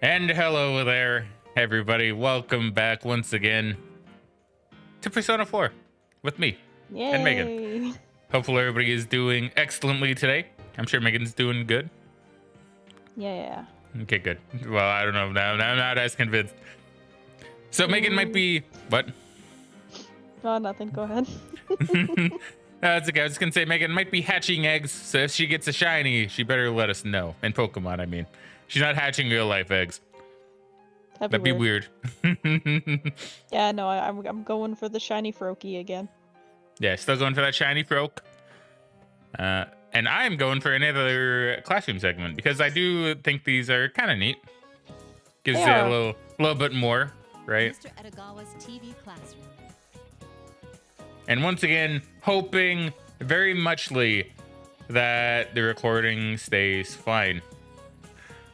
And hello there, everybody. Welcome back once again to Persona 4 with me and Megan. Yay! Hopefully everybody is doing excellently today. I'm sure Megan's doing good. Yeah. Okay, good. Well, I don't know. Now I'm not as convinced. So Megan might be... What? Oh, nothing. Go ahead. That's okay. I was just going to say Megan might be hatching eggs, so if she gets a shiny, she better let us know. In Pokemon, I mean. She's not hatching real-life eggs. That'd be weird. Yeah, no, I'm going for the shiny Froakie again. Yeah, still going for that shiny Froak. And I'm going for another classroom segment because I do think these are kind of neat. Gives you a little bit more, right? Mr. Edagawa's TV classroom. And once again, hoping very muchly that the recording stays fine.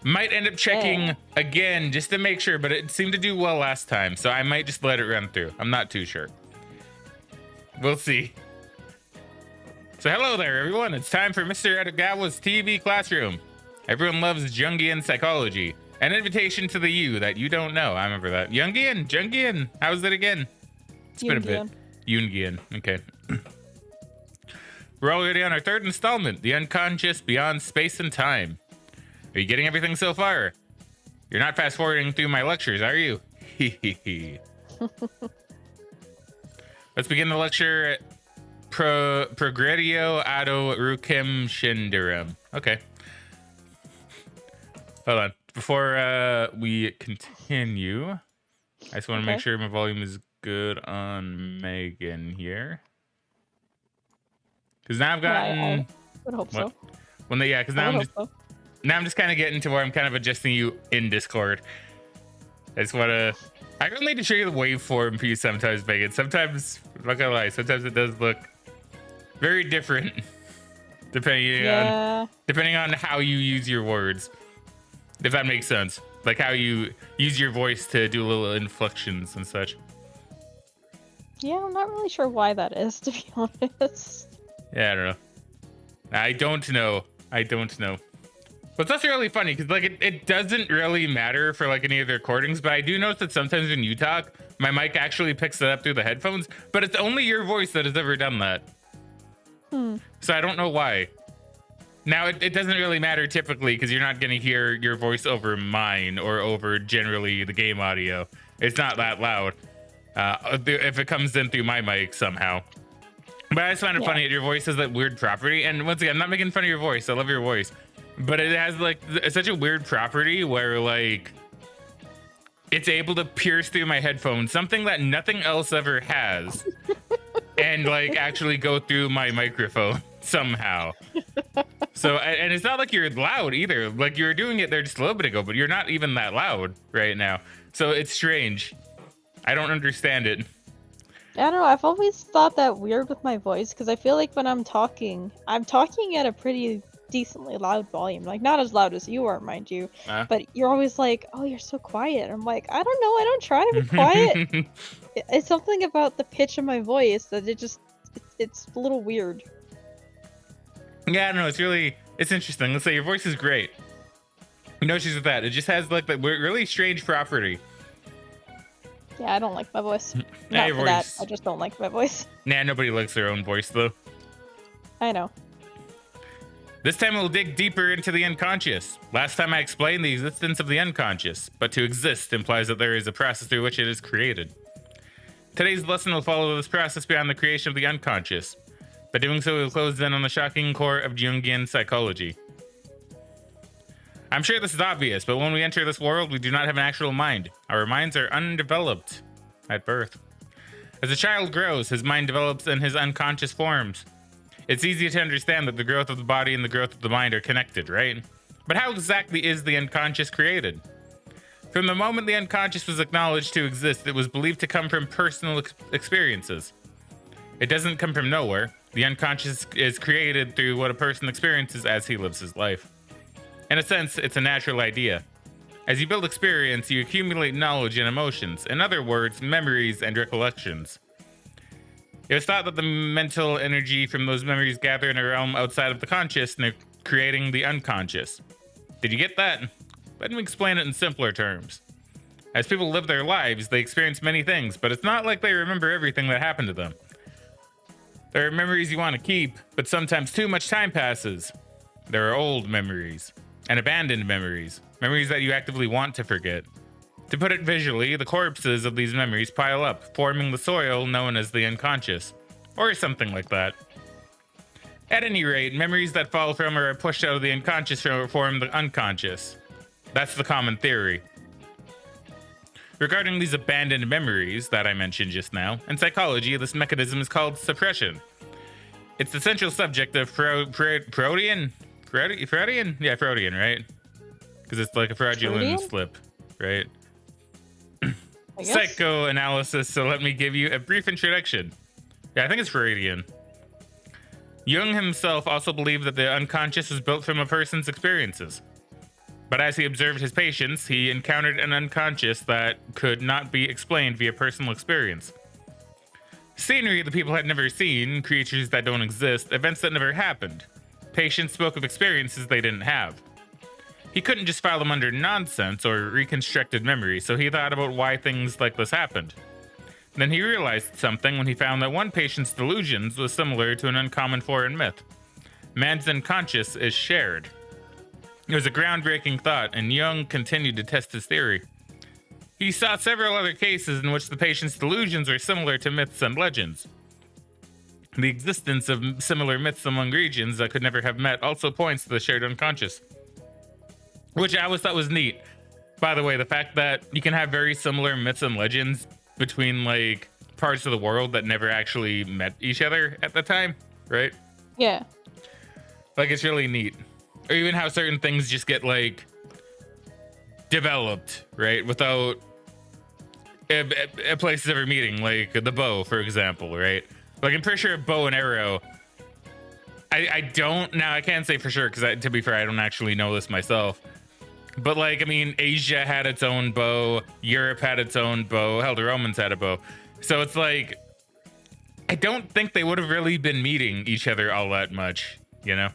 Might end up checking again just to make sure, but it seemed to do well last time, so I might just let it run through. I'm not too sure. We'll see. So hello there, everyone. It's time for Mr. Edagawa's TV classroom. Everyone loves Jungian psychology. An invitation to the you that you don't know. I remember that. Jungian. How's it again? It's been a bit. Jungian. Okay. We're already on our third installment, The Unconscious Beyond Space and Time. Are you getting everything so far? You're not fast forwarding through my lectures, are you? Let's begin the lecture. Progredio ado rucem scenderum. Okay. Hold on. Before we continue, I just want to make sure my volume is good on Megan here. Because now I've gotten... I would hope so. Because now I'm just kind of getting to where I'm kind of adjusting you in Discord. I just want to... I really need to show you the waveform for you sometimes, Megan. Sometimes, I'm not gonna lie, sometimes it does look very different depending on how you use your words. If that makes sense. Like how you use your voice to do little inflections and such. Yeah, I'm not really sure why that is, to be honest. Yeah, I don't know. But that's really funny because like it doesn't really matter for like any of the recordings, but I do notice that sometimes when you talk, my mic actually picks it up through the headphones, but it's only your voice that has ever done that. So I don't know why. Now it doesn't really matter typically because you're not going to hear your voice over mine or over generally the game audio. It's not that loud if it comes in through my mic somehow. But I just find it funny that your voice has that weird property. And once again, I'm not making fun of your voice. I love your voice. But it has like such a weird property where like it's able to pierce through my headphones, something that nothing else ever has, and like actually go through my microphone somehow. So, and it's not like you're loud either. Like you were doing it there just a little bit ago, but you're not even that loud right now. So it's strange. I don't understand it. I don't know. I've always thought that weird with my voice because I feel like when I'm talking at a pretty decently loud volume, like not as loud as you are, mind you, but you're always like, oh, you're so quiet. I'm like, I don't know, I don't try to be quiet. It's something about the pitch of my voice that it's a little weird. Yeah, I don't know, it's interesting. Let's say your voice is great, no issues with that. It just has like that really strange property. Yeah, I don't like my voice. Not for that, I just don't like my voice. Nah, nobody likes their own voice though. I know. This time we'll dig deeper into the unconscious. Last time I explained the existence of the unconscious, but to exist implies that there is a process through which it is created. Today's lesson will follow this process beyond the creation of the unconscious. By doing so, we'll close in on the shocking core of Jungian psychology. I'm sure this is obvious, but when we enter this world, we do not have an actual mind. Our minds are undeveloped at birth. As a child grows, his mind develops in his unconscious forms. It's easy to understand that the growth of the body and the growth of the mind are connected, right? But how exactly is the unconscious created? From the moment the unconscious was acknowledged to exist, it was believed to come from personal experiences. It doesn't come from nowhere. The unconscious is created through what a person experiences as he lives his life. In a sense, it's a natural idea. As you build experience, you accumulate knowledge and emotions. In other words, memories and recollections. It was thought that the mental energy from those memories gather in a realm outside of the conscious and they're creating the unconscious. Did you get that? Let me explain it in simpler terms. As people live their lives, they experience many things, but it's not like they remember everything that happened to them. There are memories you want to keep, but sometimes too much time passes. There are old memories and abandoned memories, memories that you actively want to forget. To put it visually, the corpses of these memories pile up, forming the soil known as the unconscious, or something like that. At any rate, memories that fall from or are pushed out of the unconscious form the unconscious. That's the common theory. Regarding these abandoned memories that I mentioned just now, in psychology, this mechanism is called suppression. It's the central subject of Freudian? Yeah, Freudian, right? Because it's like a fraudulent slip, right? Psychoanalysis, so let me give you a brief introduction. Yeah, I think it's Freudian. Jung himself also believed that the unconscious was built from a person's experiences. But as he observed his patients, he encountered an unconscious that could not be explained via personal experience. Scenery the people had never seen, creatures that don't exist, events that never happened. Patients spoke of experiences they didn't have. He couldn't just file them under nonsense or reconstructed memory, so he thought about why things like this happened. Then he realized something when he found that one patient's delusions was similar to an uncommon foreign myth. Man's unconscious is shared. It was a groundbreaking thought, and Jung continued to test his theory. He saw several other cases in which the patient's delusions were similar to myths and legends. The existence of similar myths among regions that could never have met also points to the shared unconscious, which I always thought was neat. By the way, the fact that you can have very similar myths and legends between like parts of the world that never actually met each other at the time, right? Yeah. Like, it's really neat. Or even how certain things just get like developed, right? Without a places ever meeting, like the bow, for example, right? Like, I'm pretty sure a bow and arrow. I don't now. I can't say for sure because, to be fair, I don't actually know this myself. But like, I mean, Asia had its own bow, Europe had its own bow, hell, the Romans had a bow. So it's like, I don't think they would have really been meeting each other all that much, you know?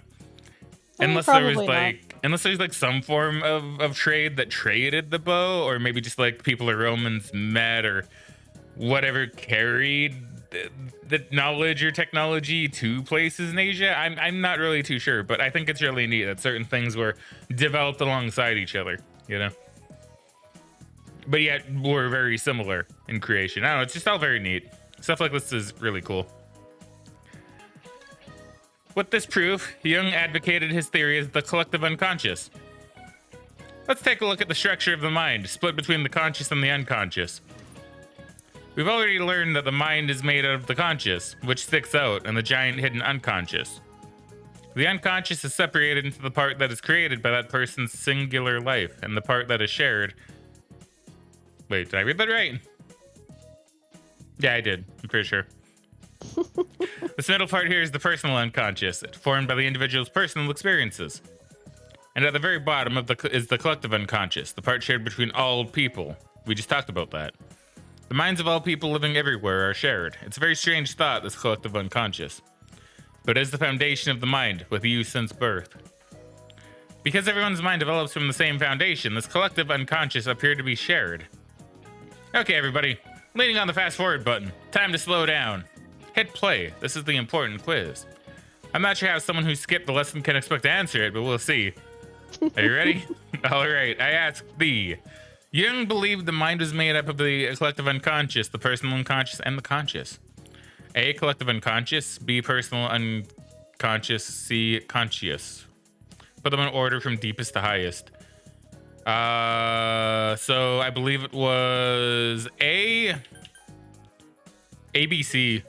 Unless there's like some form of trade that traded the bow, or maybe just like people or Romans met or whatever carried the knowledge or technology to places in Asia. I'm not really too sure, but I think it's really neat that certain things were developed alongside each other, you know? But yet were very similar in creation. I don't know, it's just all very neat. Stuff like this is really cool. With this proof, Jung advocated his theory as the collective unconscious. Let's take a look at the structure of the mind, split between the conscious and the unconscious. We've already learned that the mind is made out of the conscious, which sticks out, and the giant hidden unconscious. The unconscious is separated into the part that is created by that person's singular life, and the part that is shared. Wait, did I read that right? Yeah, I did. I'm pretty sure. This middle part here is the personal unconscious, formed by the individual's personal experiences. And at the very bottom is the collective unconscious, the part shared between all people. We just talked about that. The minds of all people living everywhere are shared. It's a very strange thought, this collective unconscious. But it is the foundation of the mind, with use since birth. Because everyone's mind develops from the same foundation, this collective unconscious appeared to be shared. Okay, everybody, leaning on the fast forward button. Time to slow down. Hit play. This is the important quiz. I'm not sure how someone who skipped the lesson can expect to answer it, but we'll see. Are you ready? All right, I ask thee. Jung believed the mind was made up of the collective unconscious, the personal unconscious, and the conscious. A, collective unconscious. B, personal unconscious. C, conscious. Put them in order from deepest to highest. So I believe it was A, B, C.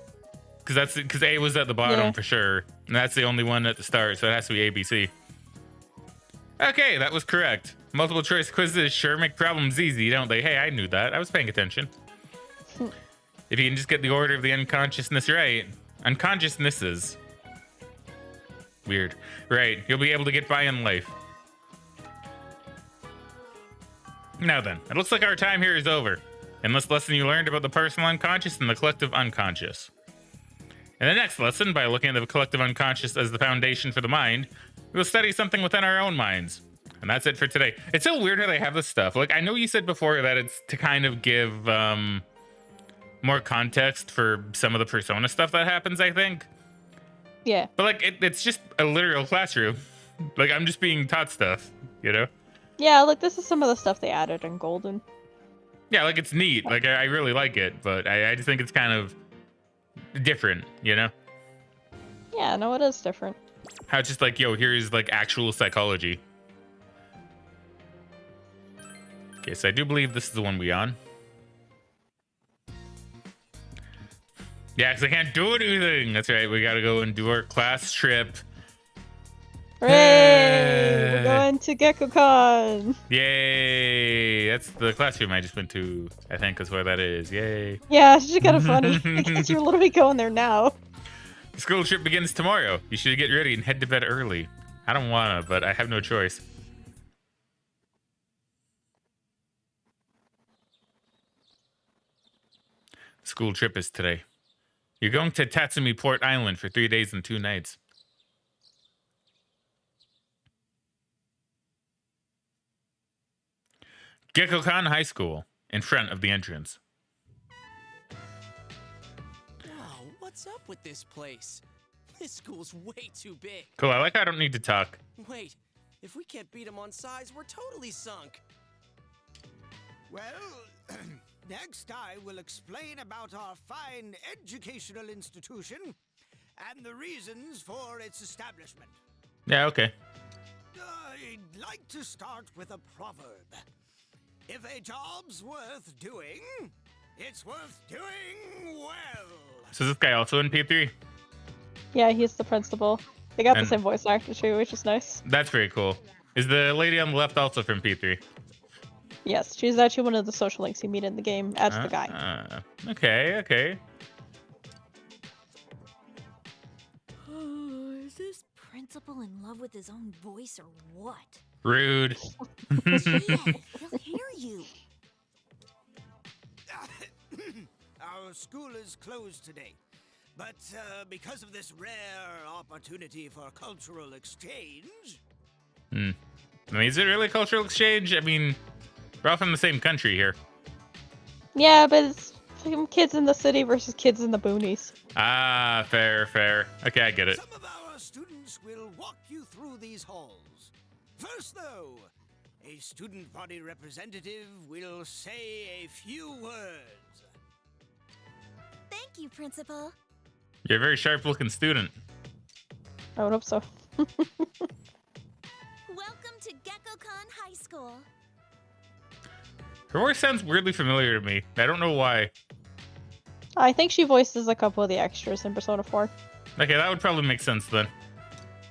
Because A was at the bottom for sure. And that's the only one at the start, so it has to be A, B, C. Okay, that was correct. Multiple choice quizzes sure make problems easy, don't they? Hey, I knew that. I was paying attention. If you can just get the order of the unconsciousness right. Unconsciousnesses. Weird. Right, you'll be able to get by in life. Now then, it looks like our time here is over. In this lesson, you learned about the personal unconscious and the collective unconscious. In the next lesson, by looking at the collective unconscious as the foundation for the mind, we will study something within our own minds. And that's it for today. It's so weird how they have this stuff. Like, I know you said before that it's to kind of give more context for some of the Persona stuff that happens, I think. Yeah. But, like, it's just a literal classroom. Like, I'm just being taught stuff, you know? Yeah, like, this is some of the stuff they added in Golden. Yeah, like, it's neat. Like, I really like it. But I just think it's kind of different, you know? Yeah, no, it is different. How it's just like, yo, here's, like, actual psychology. Okay, so I do believe this is the one we on. Yeah, because I can't do anything. That's right. We got to go and do our class trip. Hooray! We're going to GeckoCon! Yay! That's the classroom I just went to, I think is where that is. Yay. Yeah, it's just kind of funny because you're literally going there now. The school trip begins tomorrow. You should get ready and head to bed early. I don't want to, but I have no choice. School trip is today. You're going to Tatsumi Port Island for 3 days and 2 nights. GeckoCon High School, in front of the entrance. Wow, what's up with this place? This school's way too big. Cool, I like how I don't need to talk. Wait, if we can't beat them on size, we're totally sunk. Well, next I will explain about our fine educational institution and the reasons for its establishment. Yeah, okay. I'd like to start with a proverb. If a job's worth doing, it's worth doing well. So is this guy also in P3? Yeah, he's the principal. They got And- the same voice actor too, which is nice. That's very cool. Is the lady on the left also from P3? Yes, she's actually one of the social links you meet in the game as the guy. Okay, okay. Is this principal in love with his own voice or what? Rude. Yeah, he'll hear you. Our school is closed today, but because of this rare opportunity for cultural exchange... I mean, is it really cultural exchange? I mean, we're all from the same country here. Yeah, but it's fucking kids in the city versus kids in the boonies. Ah, fair, fair. Okay, I get it. Some of our students will walk you through these halls. First, though, a student body representative will say a few words. Thank you, principal. You're a very sharp-looking student. I would hope so. Welcome to GeckoCon High School. Her voice sounds weirdly familiar to me. I don't know why. I think she voices a couple of the extras in Persona 4. Okay, that would probably make sense then.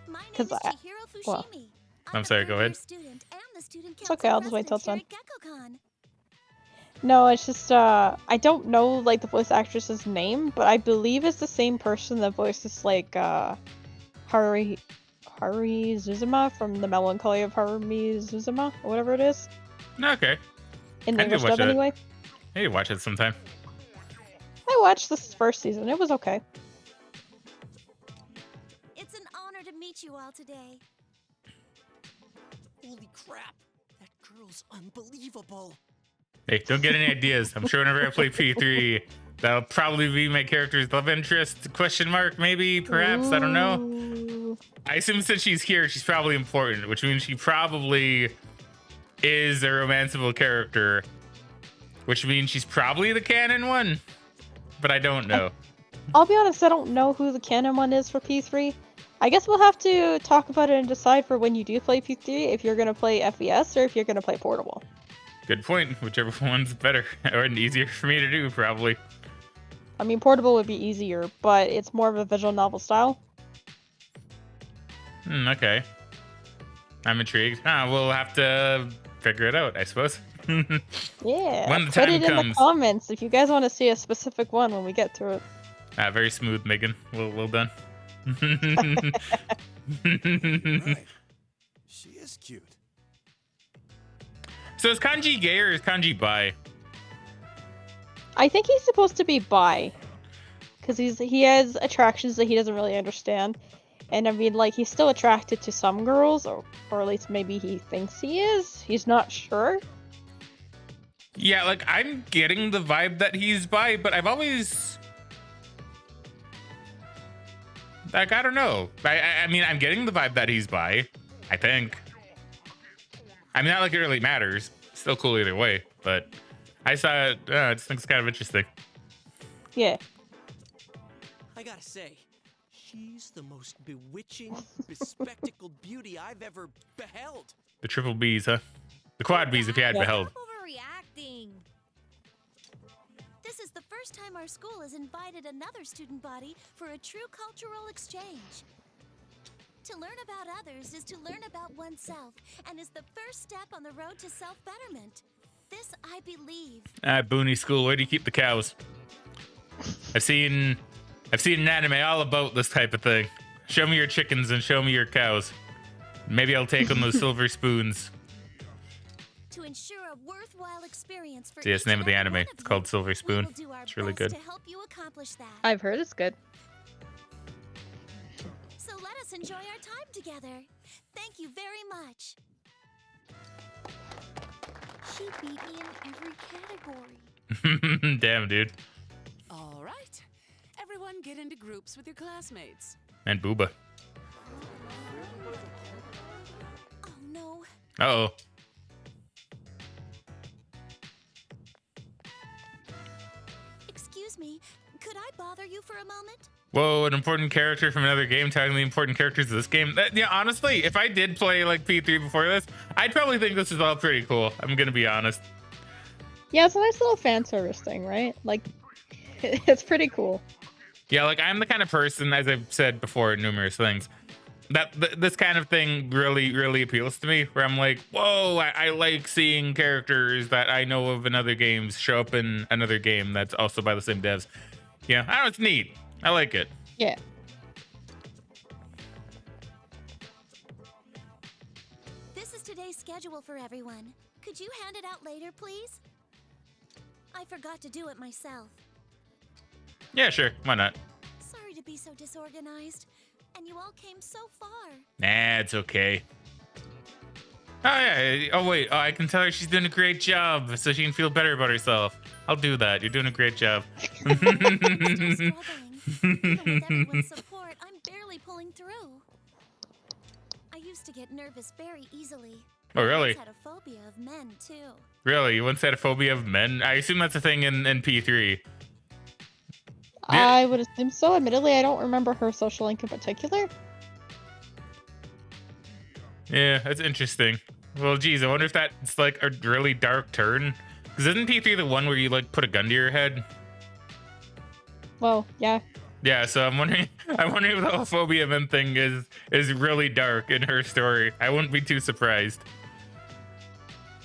My name 'Cause is I- Chihiro Fushimi. well, I'm a sorry, go third-year ahead. Student and the student It's okay, I'll just wait till it's president here at GeckoCon. No, it's just, I don't know, like, the voice actress's name, but I believe it's the same person that voices, like, Haruhi Zuzuma from The Melancholy of Haruhi Zuzuma, or whatever it is. Okay. In the I need to English watch dub, that. anyway. I need to watch it sometime. I watched this first season, it was okay. It's an honor to meet you all today. Holy crap, that girl's unbelievable. Hey, don't get any ideas. I'm sure whenever I play P3, that'll probably be my character's love interest? Question mark, maybe, perhaps? I don't know. Ooh. I assume since she's here, she's probably important, which means she probably is a romanceable character, which means she's probably the canon one, but I don't know. I'll be honest, I don't know who the canon one is for P3. I guess we'll have to talk about it and decide for when you do play P3 if you're going to play FES or if you're going to play Portable. Good point. Whichever one's better or easier for me to do, probably. I mean, Portable would be easier, but it's more of a visual novel style. Okay. I'm intrigued. We'll have to figure it out, I suppose. Yeah, When the put time it in the comes. comments if you guys want to see a specific one when we get to it. Very smooth, Megan. Well done. Right. She is cute. So is Kanji gay or is Kanji bi? I think he's supposed to be bi, because he has attractions that he doesn't really understand. And I mean, like, he's still attracted to some girls, or at least maybe he thinks he is. He's not sure. Yeah, like, I'm getting the vibe that he's bi, but I've always... Like, I don't know. I mean, I'm getting the vibe that he's bi, I think. I mean, not like it really matters. Still cool either way, but I saw it. I just think it's kind of interesting. Yeah. I gotta say, she's the most bewitching, bespectacled beauty I've ever beheld. The triple Bs, huh? The quad Bs if you had beheld. Stop overreacting. This is the first time our school has invited another student body for a true cultural exchange. To learn about others is to learn about oneself, and is the first step on the road to self-betterment. This I believe. Booney School, where do you keep the cows? I've seen an anime all about this type of thing. Show me your chickens and show me your cows. Maybe I'll take on those silver spoons. To ensure a worthwhile experience for See, that's the name of the each and every anime. one of It's called you, Silver we Spoon. will do our It's really best good. to help you accomplish that. I've heard it's good. So let us enjoy our time together. Thank you very much. She beat me in every category. Damn, dude. All right. Everyone get into groups with your classmates. And Booba. Oh no. Uh-oh. Excuse me, could I bother you for a moment? Whoa, an important character from another game talking to the important characters of this game. Yeah, honestly, if I did play like P3 before this, I'd probably think this is all pretty cool. I'm gonna be honest. Yeah, it's a nice little fan service thing, right? Like, it's pretty cool. Yeah, like I'm the kind of person, as I've said before, numerous things, that this kind of thing really appeals to me. Where I'm like, whoa, I like seeing characters that I know of in other games show up in another game that's also by the same devs. Yeah, I know, it's neat. I like it. Yeah. This is today's schedule for everyone. Could you hand it out later, please? I forgot to do it myself. Yeah, sure. Why not? Sorry to be so disorganized. And you all came so far. Nah, it's okay. Oh, yeah. Oh, wait. Oh, I can tell her she's doing a great job so she can feel better about herself. I'll do that. You're doing a great job. I'm still struggling. Even with everyone's support, I'm barely pulling through. I used to get nervous very easily. Oh, really? I once had a phobia of men, too. Really? You once had a phobia of men? I assume that's a thing in P3. I would assume so. Admittedly, I don't remember her social link in particular. Yeah, that's interesting. Well, geez, I wonder if that's like a really dark turn. Because isn't P3 the one where you like put a gun to your head? Well, yeah. Yeah, so I'm wondering if the whole phobia men thing is really dark in her story. I wouldn't be too surprised.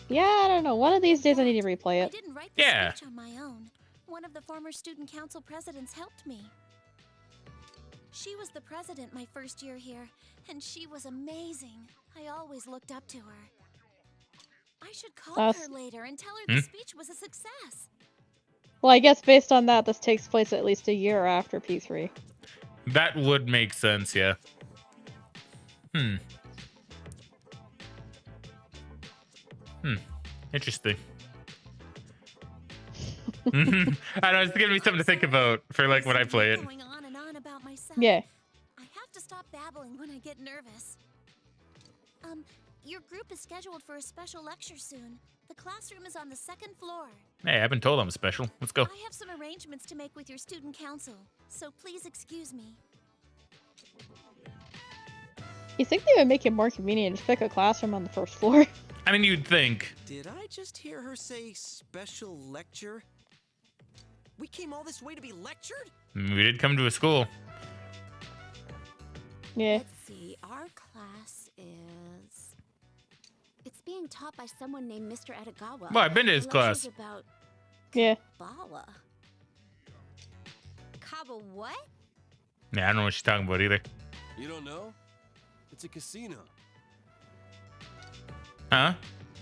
Yeah, I don't know. One of these days I need to replay I it. didn't write the Yeah. speech on my own. One of the former student council presidents helped me. She was the president my first year here, and she was amazing. I always looked up to her. I should call her later and tell her the speech was a success. Well, I guess based on that, this takes place at least a year after P3. That would make sense, yeah. Interesting. I don't know, it's gonna be something to think about for like when I play it. Going on and on about myself. Yeah. I have to stop babbling when I get nervous. Your group is scheduled for a special lecture soon. The classroom is on the second floor. Hey, I've been told I'm special. Let's go. I have some arrangements to make with your student council, so please excuse me. You think they would make it more convenient to pick a classroom on the first floor? I mean, you'd think. Did I just hear her say special lecture? We came all this way to be lectured? We did come to a school. Yeah. Let's see, our class is... It's being taught by someone named Mr. Edagawa. Well, I've been to his Lectures class. about Yeah. Bala. Kaba what? Yeah, I don't know what she's talking about either. You don't know? It's a casino. Huh?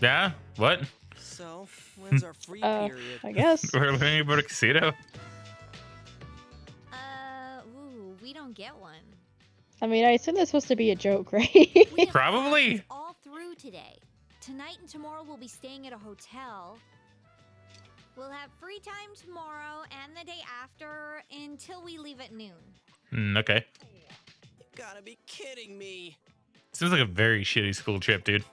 Yeah? What? So, when's our free period? I guess. We're learning about a casino? Ooh, we don't get one. I mean, I assume that's supposed to be a joke, right? We have Probably. classes all through today. Tonight and tomorrow we'll be staying at a hotel. We'll have free time tomorrow and the day after until we leave at noon. Okay. You gotta be kidding me. Seems like a very shitty school trip, dude.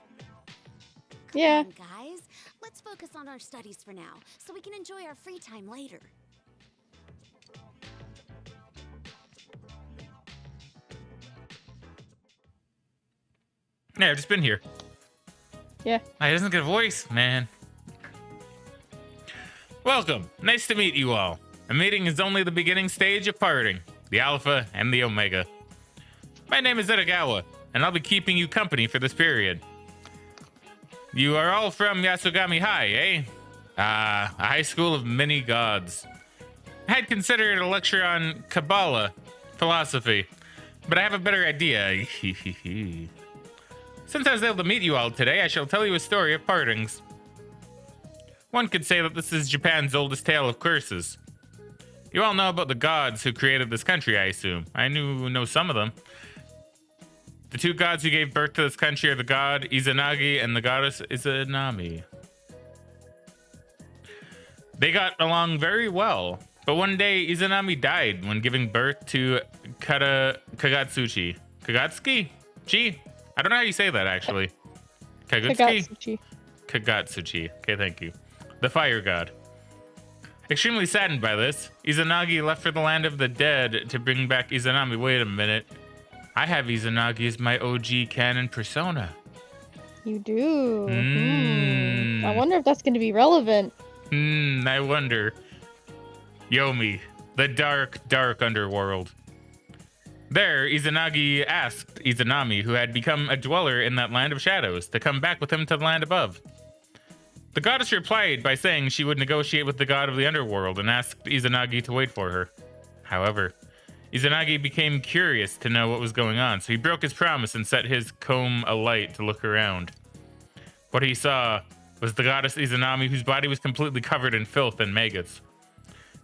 Yeah. Come on, guys. Let's focus on our studies for now, so we can enjoy our free time later. Yeah, I've just been here. Yeah. He doesn't get a voice, man. Welcome. Nice to meet you all. A meeting is only the beginning stage of parting, the Alpha and the Omega. My name is Edogawa, and I'll be keeping you company for this period. You are all from Yasogami High, eh? A high school of many gods. I had considered a lecture on Kabbalah, philosophy, but I have a better idea. Since I was able to meet you all today, I shall tell you a story of partings. One could say that this is Japan's oldest tale of curses. You all know about the gods who created this country, I assume. I know some of them. The two gods who gave birth to this country are the god Izanagi and the goddess Izanami. They got along very well, but one day Izanami died when giving birth to Kagatsuchi. Kagatsuki? Chi? I don't know how you say that, actually. Kagutsuki? Kagatsuchi. Okay, thank you. The fire god. Extremely saddened by this, Izanagi left for the land of the dead to bring back Izanami. Wait a minute. I have Izanagi as my OG canon persona. You do. I wonder if that's going to be relevant. I wonder. Yomi, the dark, dark underworld. There, Izanagi asked Izanami, who had become a dweller in that land of shadows, to come back with him to the land above. The goddess replied by saying she would negotiate with the god of the underworld and asked Izanagi to wait for her. However, Izanagi became curious to know what was going on, so he broke his promise and set his comb alight to look around. What he saw was the goddess Izanami, whose body was completely covered in filth and maggots.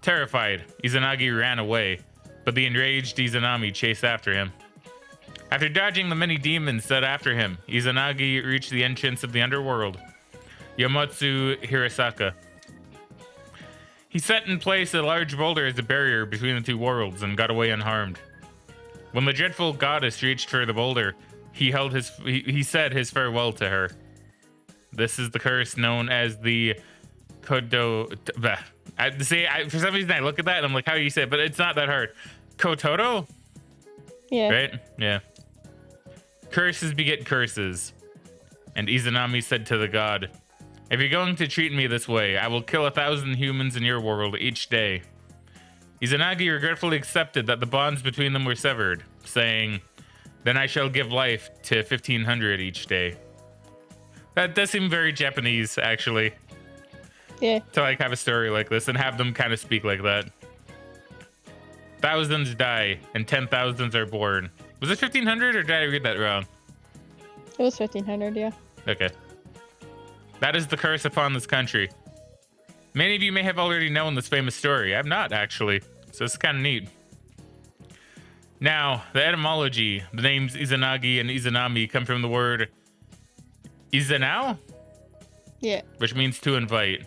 Terrified, Izanagi ran away, but the enraged Izanami chased after him. After dodging the many demons set after him, Izanagi reached the entrance of the underworld, Yomotsu Hirasaka. He set in place a large boulder as a barrier between the two worlds and got away unharmed. When the dreadful goddess reached for the boulder, he said his farewell to her. This is the curse known as the Kodo. For some reason I look at that and I'm like, how do you say it? But it's not that hard. Kotodo? Yeah. Right? Yeah. Curses beget curses. And Izanami said to the god, if you're going to treat me this way, I will kill 1,000 humans in your world each day. Izanagi regretfully accepted that the bonds between them were severed, saying, then I shall give life to 1,500 each day. That does seem very Japanese, actually. Yeah. To like have a story like this and have them kind of speak like that. Thousands die and 10,000s are born. Was it 1,500 or did I read that wrong? It was 1,500, yeah. Okay. That is the curse upon this country. Many of you may have already known this famous story. I've not, actually. So it's kind of neat. Now, the etymology, the names Izanagi and Izanami come from the word Izanao? Yeah. Which means to invite.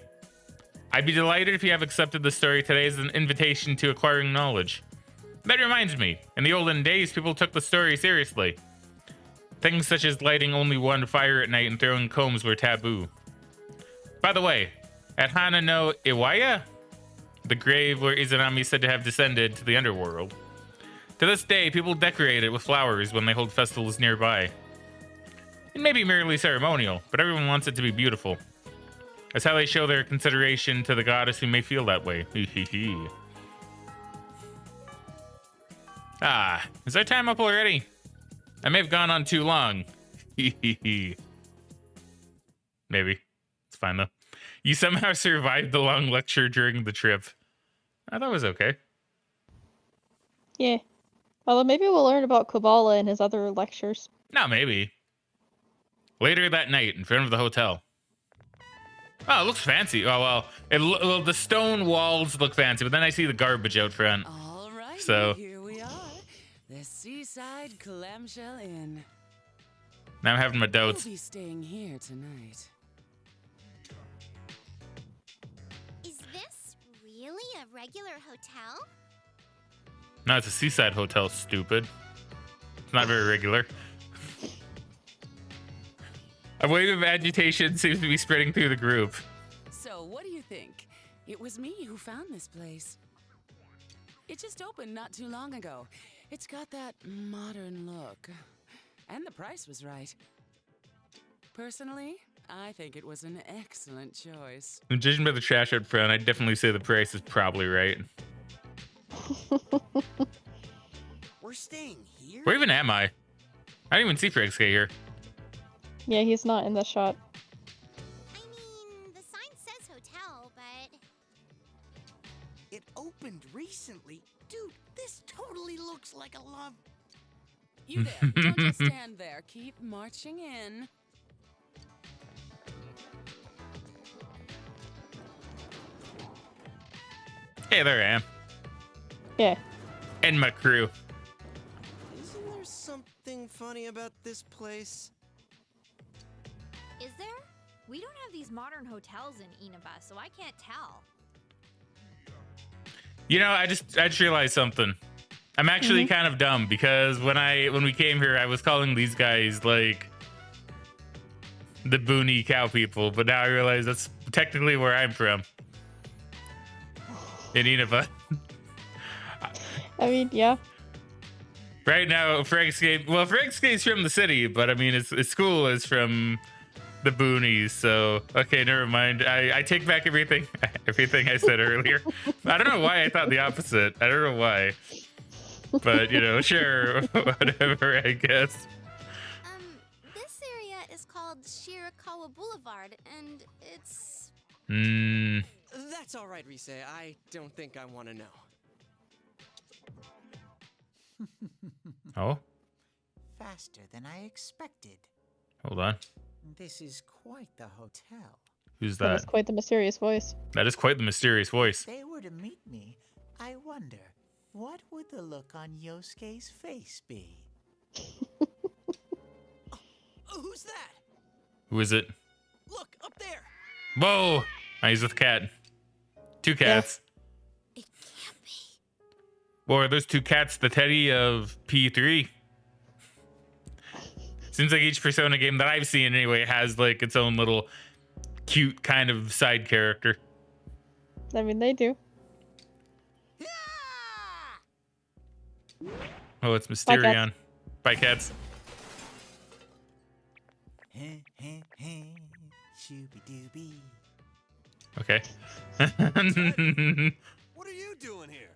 I'd be delighted if you have accepted the story today as an invitation to acquiring knowledge. That reminds me, in the olden days, people took the story seriously. Things such as lighting only one fire at night and throwing combs were taboo. By the way, at Hana no Iwaya, the grave where Izanami is said to have descended to the underworld, to this day, people decorate it with flowers when they hold festivals nearby. It may be merely ceremonial, but everyone wants it to be beautiful. That's how they show their consideration to the goddess who may feel that way. Is our time up already? I may have gone on too long. Maybe. It's fine though. You somehow survived the long lecture during the trip. I thought it was okay. Yeah. Although maybe we'll learn about Kabbalah in his other lectures. No, maybe. Later that night, in front of the hotel. Oh, it looks fancy. Oh, well, the stone walls look fancy, but then I see the garbage out front. All right, So- here we are. The Seaside Clamshell Inn. Now I'm having my We'll doubts. be staying here tonight. Is this really a regular hotel? No, it's a seaside hotel, stupid. It's not very regular. A wave of agitation seems to be spreading through the group. So, what do you think? It was me who found this place. It just opened not too long ago. It's got that modern look. And the price was right. Personally, I think it was an excellent choice. Judging by the trash out front, I'd definitely say the price is probably right. We're staying here? Where even am I? I didn't even see Fraggin here. Yeah, he's not in the shot. I mean, the sign says hotel, but... It opened recently. Dude, this totally looks like a love. You there, don't just stand there. Keep marching in. Hey, there I am. Yeah. And my crew. Isn't there something funny about this place? Is there? We don't have these modern hotels in Inaba, so I can't tell. You know, I just realized something. I'm actually kind of dumb because when we came here, I was calling these guys like the boony cow people, but now I realize that's technically where I'm from. In Inaba. I mean, yeah. Right now, Fragg's from the city, but I mean, his school is from the boonies. So, okay, never mind. I take back everything I said earlier. I don't know why I thought the opposite. I don't know why. But, you know, sure, whatever, I guess. This area is called Shirakawa Boulevard, and it's... That's all right, Rise. I don't think I want to know. Oh, Faster than I expected. hold on. This is quite the hotel. Who's That that? was quite the mysterious voice. That is quite the mysterious voice. If they were to meet me, I wonder, what would the look on Yosuke's face be? Who's that? Who is it? Look, up there. Whoa! Oh, he's with a cat. Two cats. It can't be. Boy, are those two cats the Teddy of P3? Seems like each Persona game that I've seen anyway has like its own little cute kind of side character. I mean, they do. Oh, it's Mysterion. Bye, cats. Shooby-dooby. Okay. What are you doing here?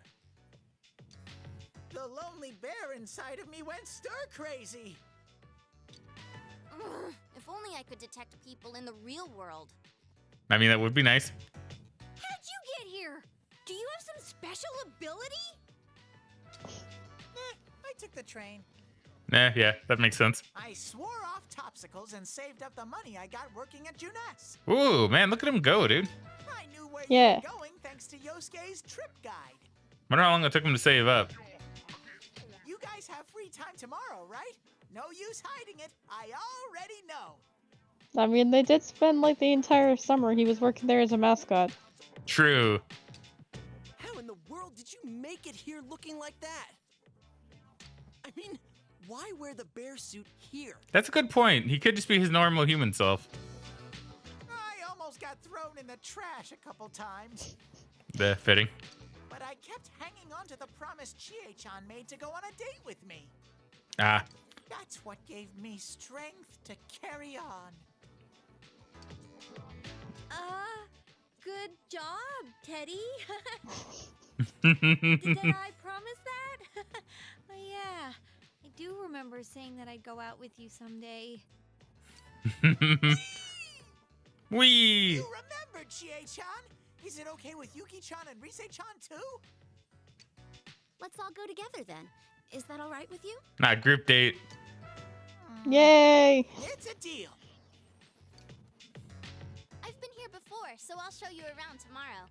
The lonely bear inside of me went stir-crazy. Ugh, if only I could detect people in the real world. I mean, that would be nice. How'd you get here? Do you have some special ability? I took the train. Yeah, that makes sense. I swore off topsicles and saved up the money I got working at Junes. Ooh, man, look at him go, dude. I knew where Yeah. you were going thanks to Yosuke's trip guide. Wonder how long it took him to save up. You guys have free time tomorrow, right? No use hiding it. I already know. I mean, they did spend like the entire summer he was working there as a mascot. True. How in the world did you make it here looking like that? I mean, why wear the bear suit here? That's a good point. He could just be his normal human self. I almost got thrown in the trash a couple times. The fitting. But I kept hanging on to the promise Chie-chan made to go on a date with me. Ah. That's what gave me strength to carry on. Good job, Teddy. Did I promise that? Oh, yeah. I do remember saying that I'd go out with you someday. Wee! You remember, Chie-chan? Is it okay with Yuki-chan and Rise-chan too? Let's all go together then. Is that all right with you? Nah, group date. Yay! It's a deal. I've been here before, so I'll show you around tomorrow.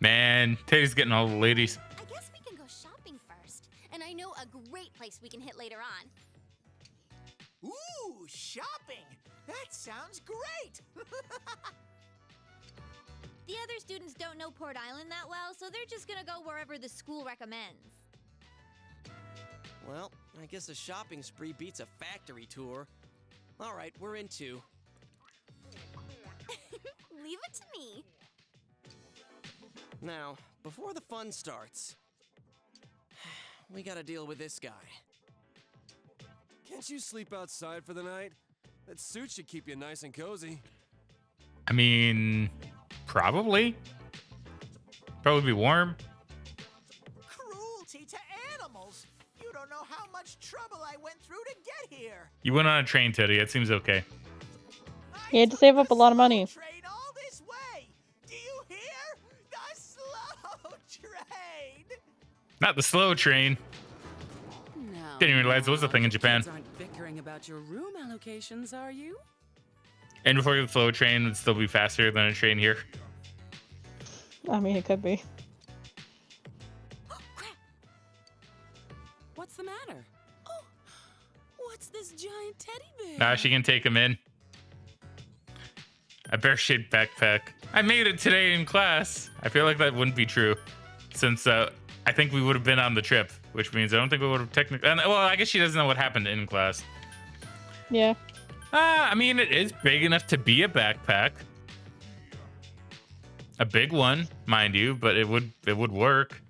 Man, Teddy's getting all the ladies. I guess we can go shopping first. and I know a great place we can hit later on. Ooh, shopping! That sounds great! The other students don't know Port Island that well, so they're just gonna go wherever the school recommends. Well, I guess a shopping spree beats a factory tour. All right, we're in 2. Leave it to me. Now, before the fun starts, we gotta deal with this guy. Can't you sleep outside for the night? That suit should keep you nice and cozy. I mean, probably. Probably be warm. Cruelty to animals! You don't know how much trouble I went through to get here. You went on a train, Teddy. It seems okay. He had to save up a lot of money. Train all this way. Do you hear? The slow train. Not the slow train. No. Didn't even realize there was a thing in Japan. Kids aren't bickering about your room allocations, are you? And before the slow train would still be faster than a train here. I mean, it could be. What's the matter? Oh, what's this giant teddy bear? Nah, she can take him in. A bear-shaped backpack. I made it today in class. I feel like that wouldn't be true, since I think we would have been on the trip, which means I don't think we would have technically. Well, I guess she doesn't know what happened in class. Yeah. I mean, it is big enough to be a backpack. A big one, mind you, but it would work.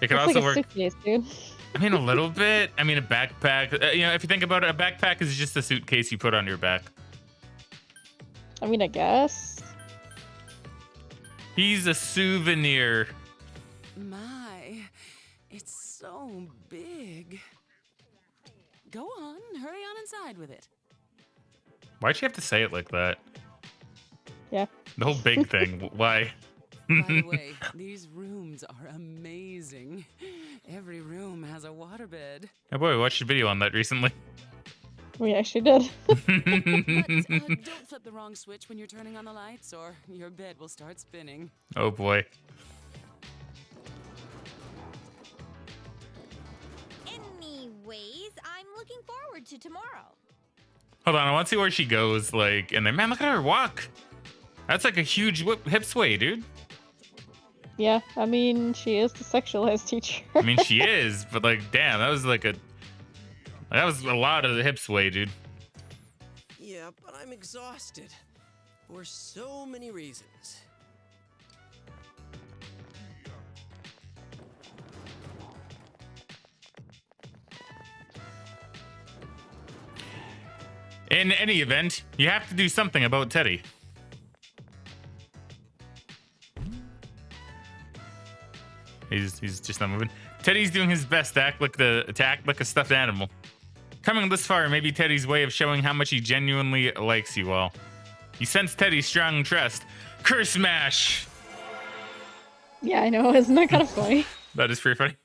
It could It's also like a work. suitcase, dude. I mean, a little bit. I mean, a backpack. If you think about it, a backpack is just a suitcase you put on your back. I mean, I guess. He's a souvenir. My, it's so big. Go on, hurry on inside with it. Why'd she have to say it like that? Yeah. The whole big thing. Why? By the way, these rooms are amazing. Every room has a waterbed. Oh boy, we watched a video on that recently. We actually did. But don't flip the wrong switch when you're turning on the lights, or your bed will start spinning. Oh boy. Anyways, I'm looking forward to tomorrow. Hold on, I want to see where she goes. Like, and then, man, look at her walk. That's like a huge hip sway, dude. Yeah, I mean, she is the sexualized teacher. I mean, she is, but like, damn, that was a lot of the hip sway, dude. Yeah, but I'm exhausted. For so many reasons. In any event, you have to do something about Teddy. He's just not moving. Teddy's doing his best to act like a stuffed animal. Coming this far may be Teddy's way of showing how much he genuinely likes you all. You sense Teddy's strong trust. Curse smash! Yeah, I know. Isn't that kind of funny? That is pretty funny.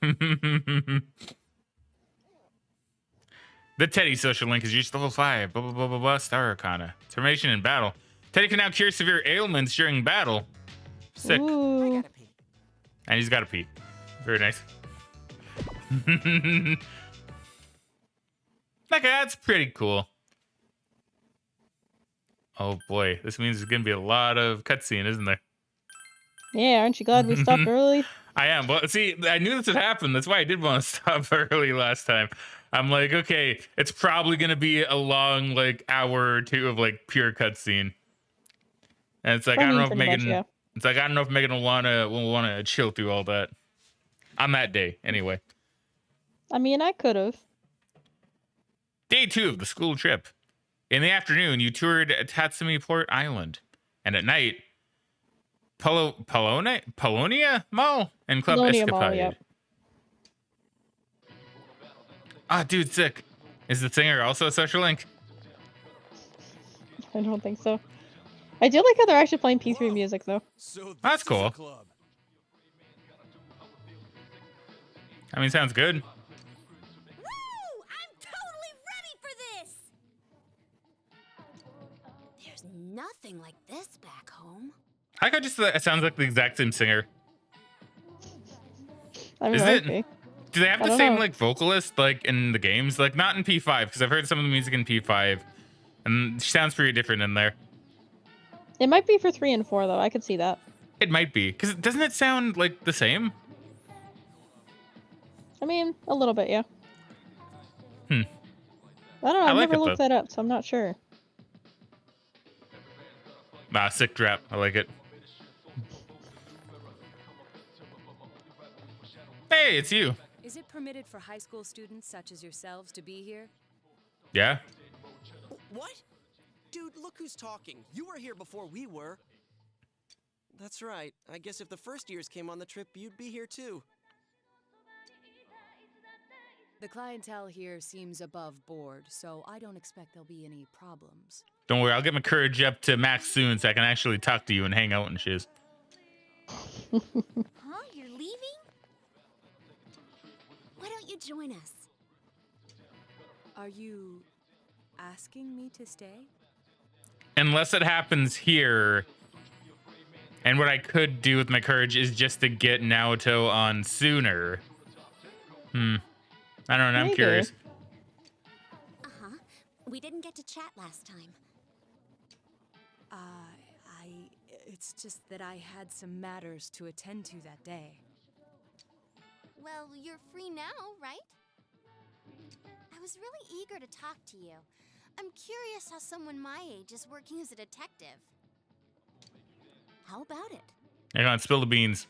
The Teddy social link has reached level 5. Blah, blah, blah, blah, blah. Star Arcana. Termination in battle. Teddy can now cure severe ailments during battle. Sick. Ooh. And he's got a pee. Very nice. Okay, that's pretty cool. Oh boy, this means there's gonna be a lot of cutscene, isn't there? Yeah, aren't you glad we stopped early? I am. Well, see, I knew this would happen. That's why I did want to stop early last time. I'm like, okay, it's probably gonna be a long, like, hour or two of like pure cutscene. And it's like, I don't know if Megan. Yeah. It's like, I don't know if Megan will wanna chill through all that. On that day, anyway. I mean, I could have. Day 2 of the school trip. In the afternoon, you toured Tatsumi Port Island. And at night, Polonia Mall and Club Polonia Escapade. Mall, yep. Ah, dude, sick. Is the singer also a social link? I don't think so. I do like how they're actually playing P3 music, though. So That's cool. Club. I mean, sounds good. Woo! I'm totally ready for this! There's nothing like this back home. I got just it sounds like the exact same singer. I mean, Is it it? might be. Do they have I the don't same know. like vocalist like in the games? Like not in P5 because I've heard some of the music in P5, and she sounds pretty different in there. It might be for 3 and 4 though. I could see that. It might be because doesn't it sound like the same? I mean, a little bit, yeah. Hmm. I don't know. I I've like never it, looked though. that up, so I'm not sure. Ah, sick drop. I like it. Hey, it's you. Is it permitted for high school students such as yourselves to be here? Yeah. What? Dude, look who's talking. You were here before we were. That's right. I guess if the first years came on the trip, you'd be here too. The clientele here seems above board, so I don't expect there'll be any problems. Don't worry, I'll get my courage up to max soon so I can actually talk to you and hang out and shiz. Huh? You're leaving? Why don't you join us? Are you asking me to stay? Unless it happens here. And what I could do with my courage is just to get Naoto on sooner. I don't know, I'm Maybe. curious. Uh-huh. We didn't get to chat last time. It's just that I had some matters to attend to that day. Well, you're free now, right? I was really eager to talk to you. I'm curious how someone my age is working as a detective. How about it? Hang on, spill the beans.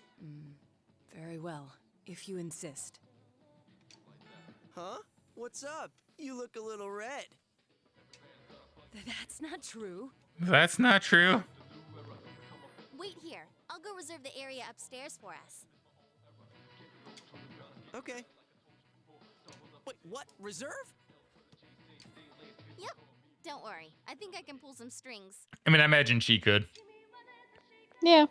Very well, if you insist. Huh? What's up? You look a little red. That's not true. That's not true. Wait here. I'll go reserve the area upstairs for us. Okay. Wait, what? Reserve? Yep. Don't worry. I think I can pull some strings. I mean, I imagine she could. Yeah.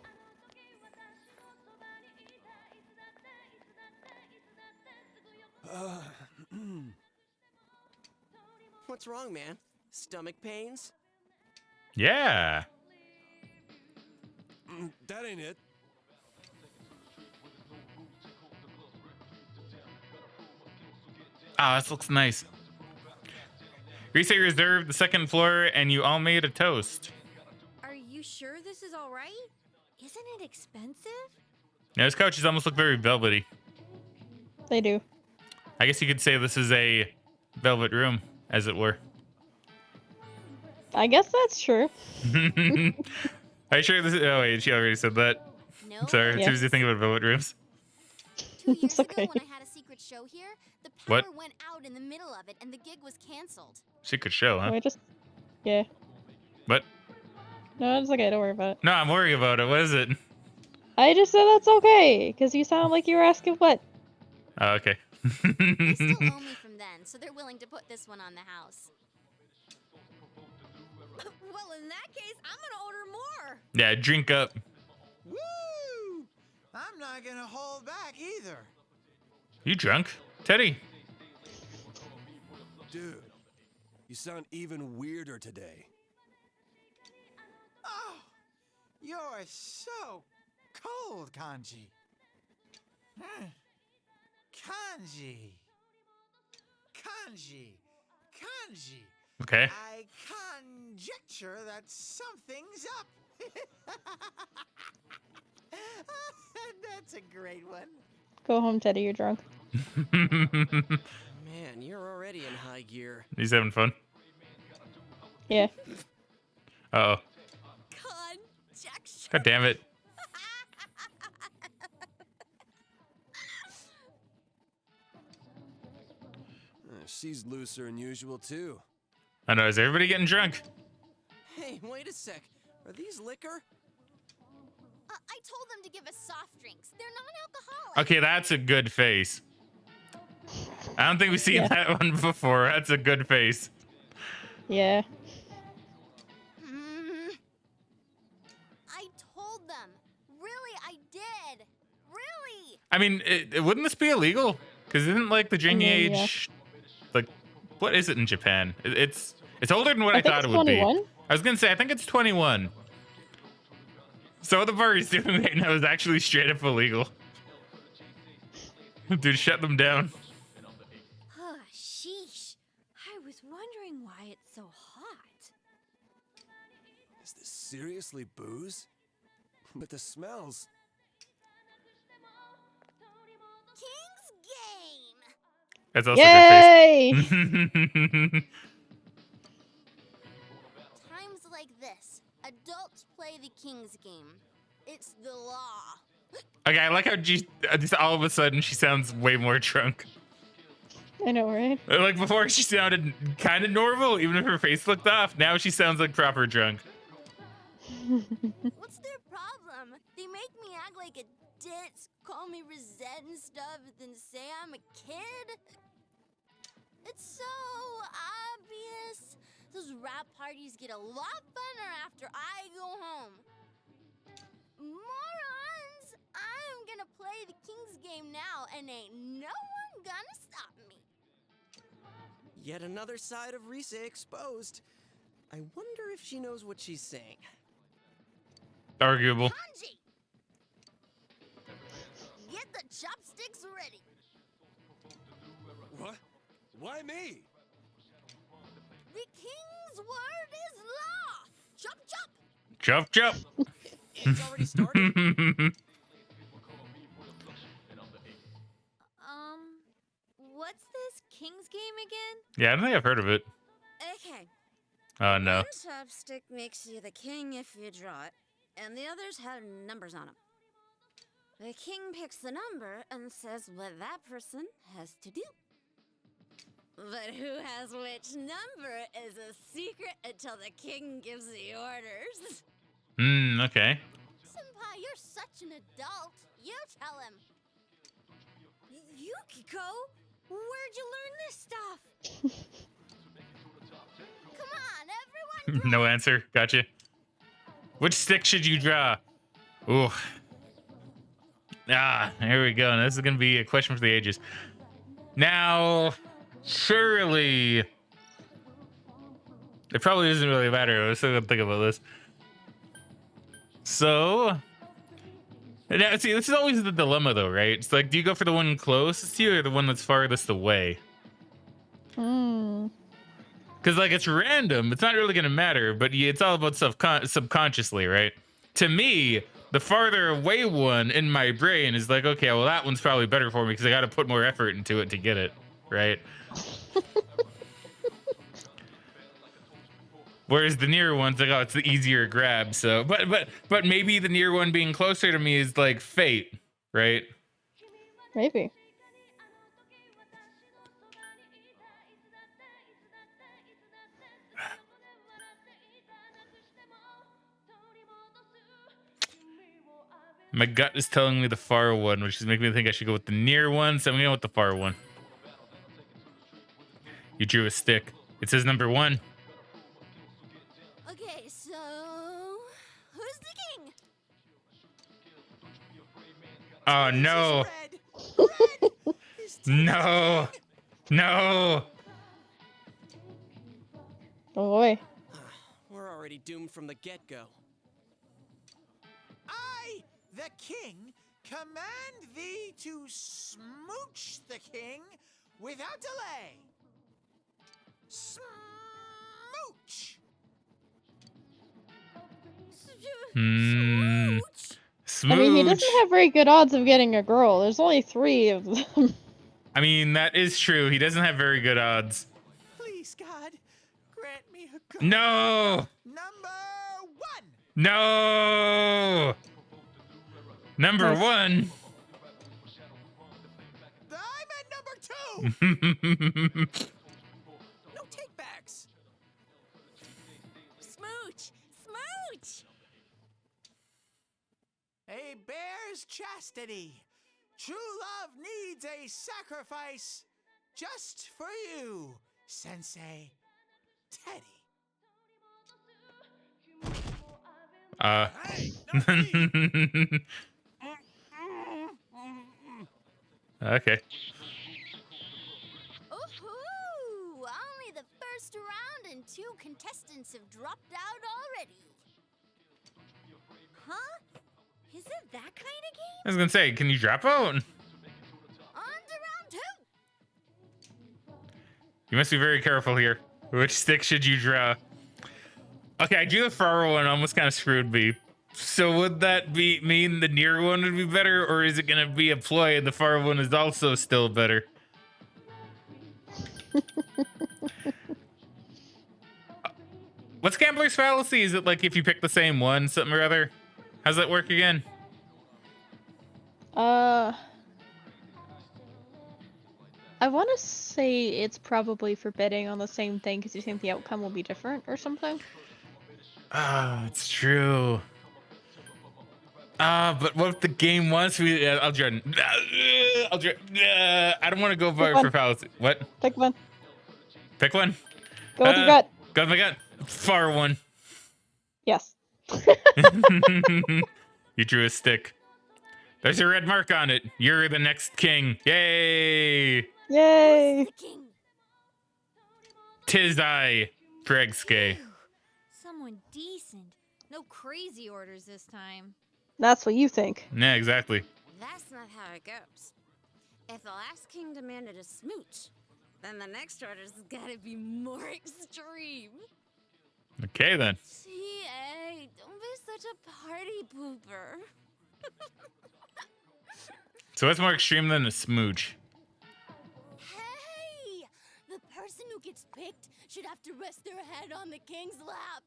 What's wrong, man? Stomach pains? Yeah. That ain't it. Ah, this looks nice. Reset reserved the second floor and you all made a toast. Are you sure this is all right? Isn't it expensive? Now, this couches almost look very velvety. They do. I guess you could say this is a velvet room, as it were. I guess that's true. Are you sure this is... Oh, wait, she already said that. No. Sorry, Yeah. too busy thinking about velvet rooms. 2 years It's okay. ago when I had a secret show here, the What? power went out in the middle of it and the gig was canceled. Secret show, huh? I just. Yeah. What? No, it's okay. Don't worry about it. No, I'm worried about it. What is it? I just said that's okay, because you sound like you were asking what. Oh, okay. They still owe me from then, so they're willing to put this one on the house. Well, in that case, I'm gonna order more. Yeah, drink up. Woo! I'm not gonna hold back either. You drunk? Teddy. Dude, you sound even weirder today. Oh, you're so cold, Kanji. Kanji. Kanji. Kanji. Okay. I conjecture that something's up. That's a great one. Go home, Teddy. You're drunk. Man, you're already in high gear. He's having fun. Yeah. Uh-oh. Conjecture. God damn it. She's looser than usual, too. I know. Is everybody getting drunk? Hey, wait a sec. Are these liquor? I told them to give us soft drinks. They're non-alcoholic. Okay, that's a good face. I don't think we've seen that one before. That's a good face. Yeah. I told them. Really, I did. Really. I mean, wouldn't this be illegal? Because isn't like the drinking Yeah. age, like, what is it in Japan? It's older than what I think thought it it's would 21. be. I was gonna say I think it's 21. So what the party's doing right now is actually straight up illegal. Dude, shut them down. Sheesh. I was wondering why it's so hot. Is this seriously booze? But the smells. King's Game! That's also Yay! a good face. Times like this, adults play the King's Game. It's the law. Okay, I like how just all of a sudden she sounds way more drunk. I know, right? Like before, she sounded kind of normal, even if her face looked off. Now she sounds like proper drunk. What's their problem? They make me act like a ditz, call me Rosette and stuff, then say I'm a kid? It's so obvious. Those rap parties get a lot funner after I go home. Morons! I'm gonna play the King's Game now, and ain't no one gonna stop me. Yet another side of Risa exposed. I wonder if she knows what she's saying. Arguable. Hanji! Get the chopsticks ready. What? Why me? The King's word is law. Chop chop. Chop, chop. It's already started. What's this King's Game again? Yeah, I don't think I've heard of it. Okay. Oh, no. One chopstick makes you the king if you draw it, and the others have numbers on them. The king picks the number and says what that person has to do. But who has which number is a secret until the king gives the orders. Okay. Senpai, you're such an adult. You tell him. Yukiko, where'd you learn this stuff? Come on, everyone. No answer. Gotcha. Which stick should you draw? Ooh. Here we go. This is going to be a question for the ages. Now, surely... It probably doesn't really matter. I was still going to think about this. So... Now, see, this is always the dilemma, though, right? It's like, do you go for the one closest to you or the one that's farthest away? Because, like, it's random. It's not really going to matter, but it's all about subconsciously, right? To me, the farther away one in my brain is like, okay, well, that one's probably better for me because I got to put more effort into it to get it, right? Whereas the near one's like, oh, it's the easier grab. So, but maybe the near one being closer to me is like fate, right? Maybe. My gut is telling me the far one, which is making me think I should go with the near one. So I'm gonna go with the far one. You drew a stick. It says number 1. Okay, so who's the king? Oh no! No! No! Oh boy. We're already doomed from the get-go. I, the king, command thee to smooch the king without delay. Smooch! Smooch. I mean, he doesn't have very good odds of getting a girl. There's only 3 of them. I mean, that is true. He doesn't have very good odds. Please, God, grant me a girl. No! Number 1! No! Number 1? I'm at number 2! No takebacks. Smooch! Smooch! A bear's chastity. True love needs a sacrifice just for you, Sensei Teddy. Okay. Ooh, only the first round and 2 contestants have dropped out already. Huh? Is it that kind of game? I was gonna say, can you drop out? On You must be very careful here. Which stick should you draw? Okay, I drew the far one, almost kind of screwed me. So would that mean the near one would be better, or is it gonna be a ploy and the far one is also still better? What's Gambler's Fallacy? Is it like if you pick the same one, something or other? How's that work again? I want to say it's probably for betting on the same thing because you think the outcome will be different or something. Ah, it's true. But what if the game wants me? I'll draw. I'll draw. I don't want to go for fallacy. What? Pick one. Pick one. Go with your gut. Go with my gut. Far one. Yes. You drew a stick. There's a red mark on it. You're the next king. Yay! Yay! Tis I, Fregske. Someone decent. No crazy orders this time. That's what you think. Yeah, exactly. That's not how it goes. If the last king demanded a smooch, then the next order's gotta be more extreme. Okay, then. T.A., don't be such a party pooper. So what's more extreme than a smooch? Hey! The person who gets picked should have to rest their head on the king's lap.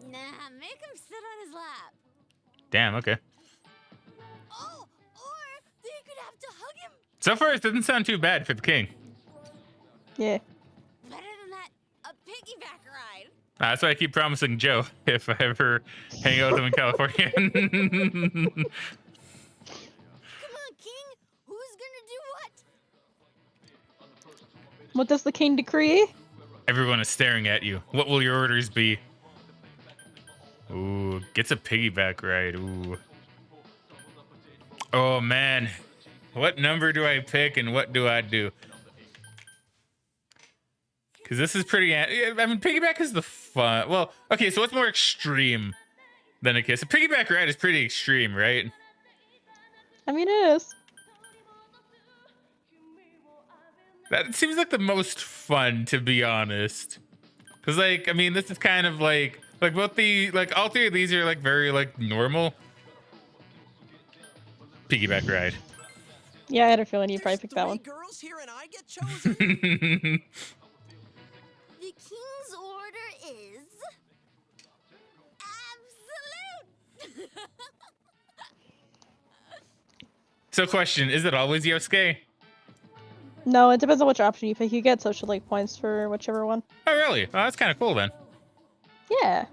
Nah, make him sit on his lap. Damn, okay. Oh, or they could have to hug him. So far, it doesn't sound too bad for the king. Yeah. Better than that, a piggyback ride. That's why I keep promising Joe if I ever hang out with him in California. Come on, king. Who's gonna do what? What does the king decree? Everyone is staring at you. What will your orders be? Ooh, gets a piggyback ride. Ooh. Oh, man. What number do I pick and what do I do? Because this is pretty... I mean, piggyback is the fun... Well, okay, so what's more extreme than a kiss? A piggyback ride is pretty extreme, right? I mean, it is. That seems like the most fun, to be honest. Because, like, I mean, this is kind of like both the... Like, all three of these are, like, very, like, normal. Piggyback ride. Yeah, I had a feeling you'd probably pick that one. Girls here and I get chosen. The king's order is absolute. So, question, is it always Yosuke? No, it depends on which option you pick. You get social like points for whichever one. Oh, really? Oh, that's kind of cool, then. Yeah.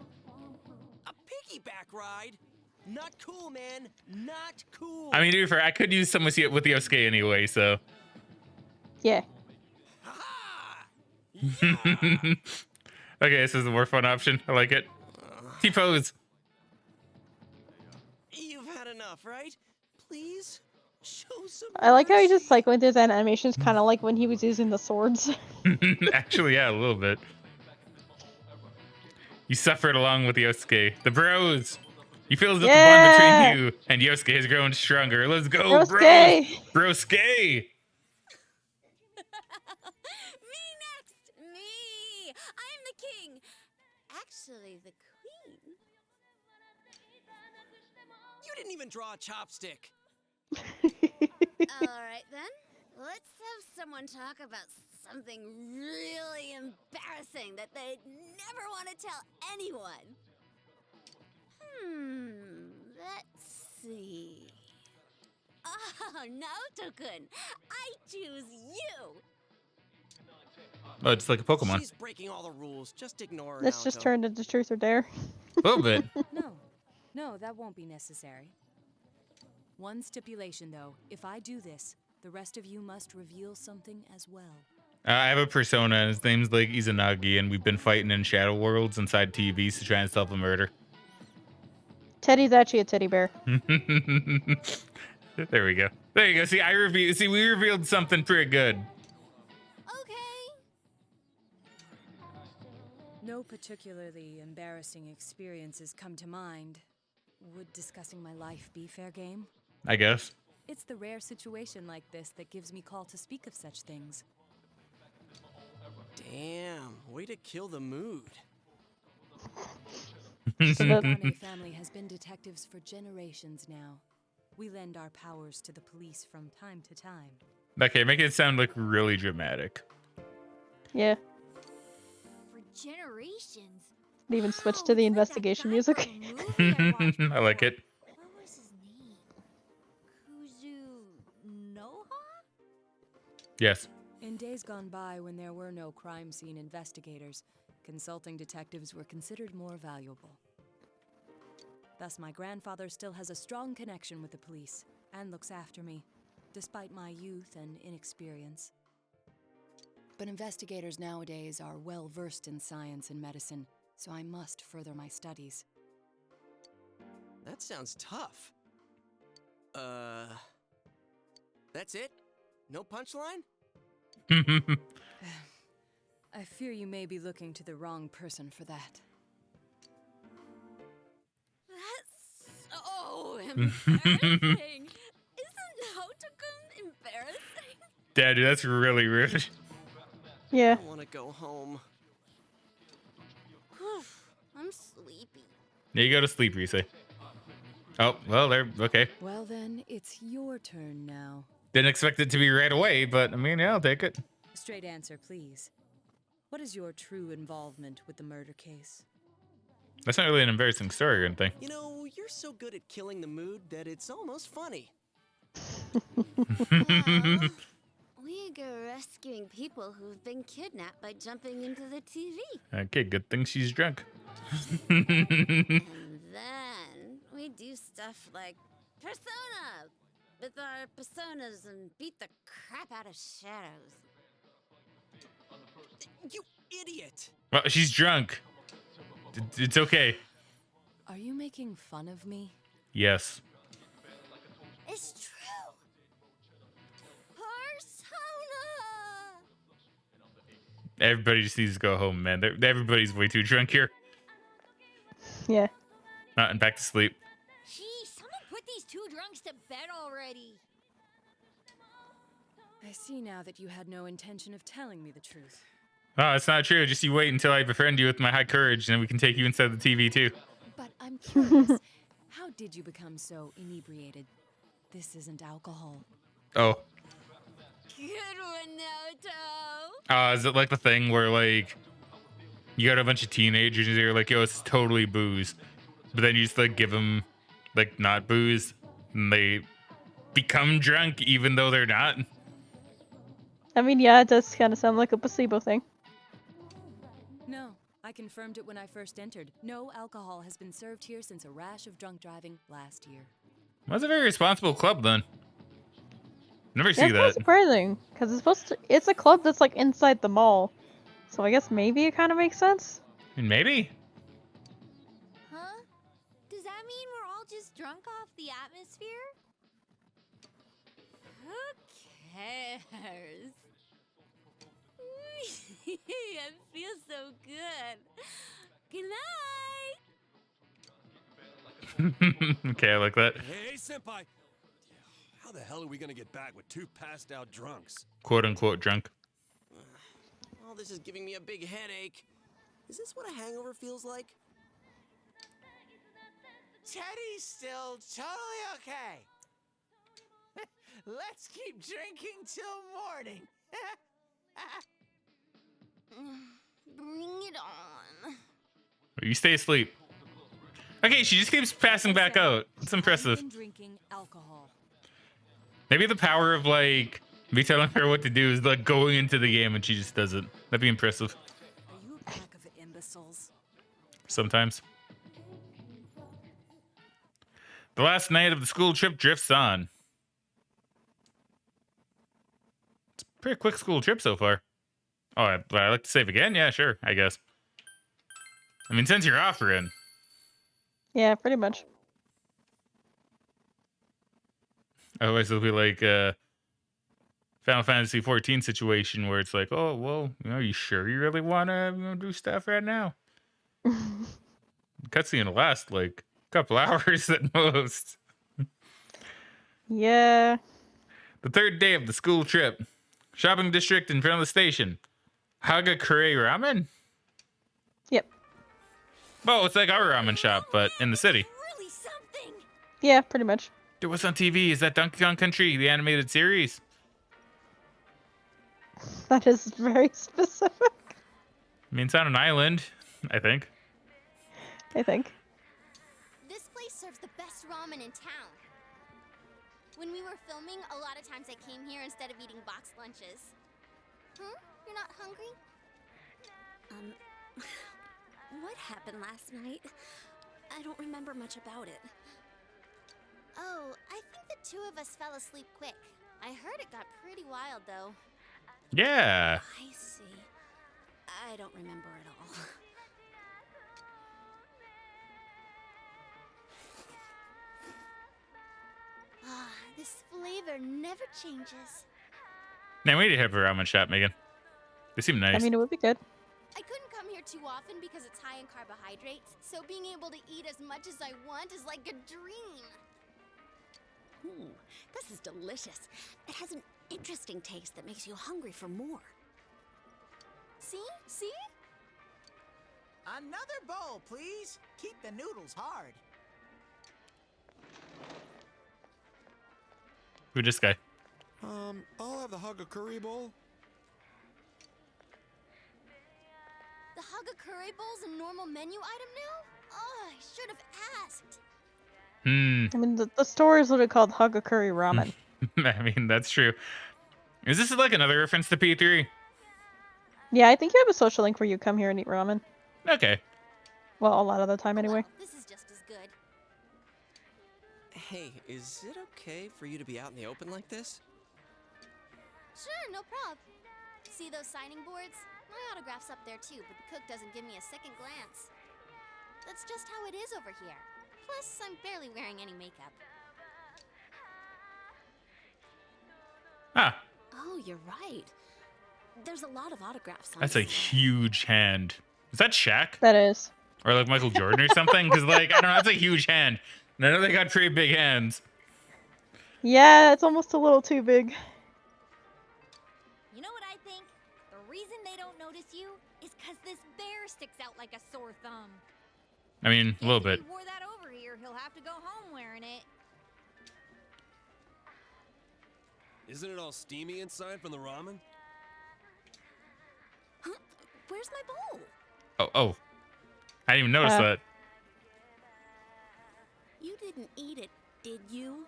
A piggyback ride? Not cool, man. Not cool. I mean, to be fair, I could use some with Yosuke anyway, so. Yeah. Okay, this is the more fun option. I like it. T-pose. You've had enough, right? Please? Show some I like how he just like went through his animations kind of like when he was using the swords. Actually, yeah, a little bit. You suffered along with Yosuke. The bros. You feel as if the bond between you and Yosuke has grown stronger. Let's go, Brosuke! Brosuke! Me next! Me! I'm the king! Actually, the queen. You didn't even draw a chopstick. Alright then, let's have someone talk about something really embarrassing that they'd never want to tell anyone. Let's see. Oh, Naoto-kun, I choose you! Oh, it's like a Pokemon. She's breaking all the rules. Just ignore her. This just turned into truth or dare. A little bit. No, that won't be necessary. One stipulation, though. If I do this, the rest of you must reveal something as well. I have a persona. His name's like Izanagi, and we've been fighting in Shadow Worlds inside TVs to try and solve a murder. Teddy's actually a teddy bear. There we go. There you go. See, we revealed something pretty good. Okay. No particularly embarrassing experiences come to mind. Would discussing my life be fair game? I guess. It's the rare situation like this that gives me call to speak of such things. Damn, way to kill the mood. The Fraggin family has been detectives for generations now. We lend our powers to the police from time to time. Okay, make it sound like really dramatic. Yeah. For generations. They even switched to the investigation music. I like it. What was his name? Kuzu Noha? Yes. In days gone by, when there were no crime scene investigators, consulting detectives were considered more valuable. Thus, my grandfather still has a strong connection with the police and looks after me, despite my youth and inexperience. But investigators nowadays are well versed in science and medicine, so I must further my studies. That sounds tough. That's it? No punchline? I fear you may be looking to the wrong person for that. That's so embarrassing. Isn't Naoto-kun embarrassing? Dad, dude, that's really rude. Yeah. I want to go home. I'm sleepy. Yeah, you go to sleep, Rise. Oh, well, there. Okay. Well then, it's your turn now. Didn't expect it to be right away, but I mean, yeah, I'll take it. Straight answer, please. What is your true involvement with the murder case? That's not really an embarrassing story or anything. You know, you're so good at killing the mood that it's almost funny. Well, we go rescuing people who've been kidnapped by jumping into the TV. Okay, good thing she's drunk. And then we do stuff like Persona with our personas and beat the crap out of shadows. You idiot! Well, she's drunk. It's okay. Are you making fun of me? Yes. It's true. Persona. Everybody just needs to go home, man. Everybody's way too drunk here. Yeah. And back to sleep. Geez, someone put these two drunks to bed already. I see now that you had no intention of telling me the truth. Oh, it's not true. Just you wait until I befriend you with my high courage, and then we can take you inside the TV too. But I'm curious, how did you become so inebriated? This isn't alcohol. Oh. Good one, Naoto. Is it like the thing where like you got a bunch of teenagers and you're like, yo, it's totally booze, but then you just like give them like not booze, and they become drunk even though they're not? I mean, yeah, it does kind of sound like a placebo thing. No, I confirmed it when I first entered. No alcohol has been served here since a rash of drunk driving last year. That's a very responsible club then. Never see That's kind that. of surprising, because it's a club that's like inside the mall. So I guess maybe it kind of makes sense. Maybe. Huh? Does that mean we're all just drunk off the atmosphere? Who cares? I feel so good. Good night. Okay, I like that. Hey, senpai! How the hell are we gonna get back with two passed out drunks? Quote unquote drunk. All this is giving me a big headache. Is this what a hangover feels like? Teddy's still totally okay. Let's keep drinking till morning. Bring it on. You stay asleep. Okay, she just keeps passing back out. It's impressive. I've been drinking alcohol. Maybe the power of like me telling her what to do is like going into the game and she just does it. That'd be impressive. Are you a pack of imbeciles? Sometimes. The last night of the school trip drifts on. It's a pretty quick school trip so far. Oh, I like to save again? Yeah, sure, I guess. I mean, since you're offering. Yeah, pretty much. Otherwise, it'll be like a Final Fantasy 14 situation where it's like, oh, well, are you sure you really want to do stuff right now? Cutscene will last like a couple hours at most. Yeah. The third day of the school trip. Shopping district in front of the station. Hagakure Ramen? Yep. Well, it's like our ramen shop, but in the city. Really something. Yeah, pretty much. Dude, what's on TV? Is that Donkey Kong Country, the animated series? That is very specific. I mean, it's on an island, I think. I think. This place serves the best ramen in town. When we were filming, a lot of times I came here instead of eating boxed lunches. You're not hungry? What happened last night? I don't remember much about it. Oh, I think the two of us fell asleep quick. I heard it got pretty wild, though. Yeah. I see. I don't remember at all. This flavor never changes. Man, we need to have a ramen shop, Megan. They seem nice. I mean, it would be good. I couldn't come here too often because it's high in carbohydrates, so being able to eat as much as I want is like a dream. Ooh, this is delicious. It has an interesting taste that makes you hungry for more. See? See? Another bowl, please. Keep the noodles hard. Who's this guy? I'll have the Hagakure bowl. The Hagakure bowl's a normal menu item now? Oh, I should have asked. I mean, the store is literally called Hagakure Ramen. I mean, that's true. Is this like another reference to P3? Yeah, I think you have a social link where you come here and eat ramen. Okay. Well, a lot of the time anyway. This is just as good. Hey, is it okay for you to be out in the open like this? Sure, no prob. See those signing boards? My autograph's up there too, but the cook doesn't give me a second glance. That's just how it is over here. Plus, I'm barely wearing any makeup. Ah, Oh, you're right. There's a lot of autographs on that's a display. huge hand. Is that Shaq? That is. Or like Michael Jordan or something? Because like, I don't know, that's a huge hand. And I know they got pretty big hands. Yeah, it's almost a little too big. You know what I think? The reason they don't notice you is because this bear sticks out like a sore thumb. I mean, a little bit. If he wore that over here, he'll have to go home wearing it. Isn't it all steamy inside from the ramen? Huh? Where's my bowl? Oh. I didn't even notice that. You didn't eat it, did you?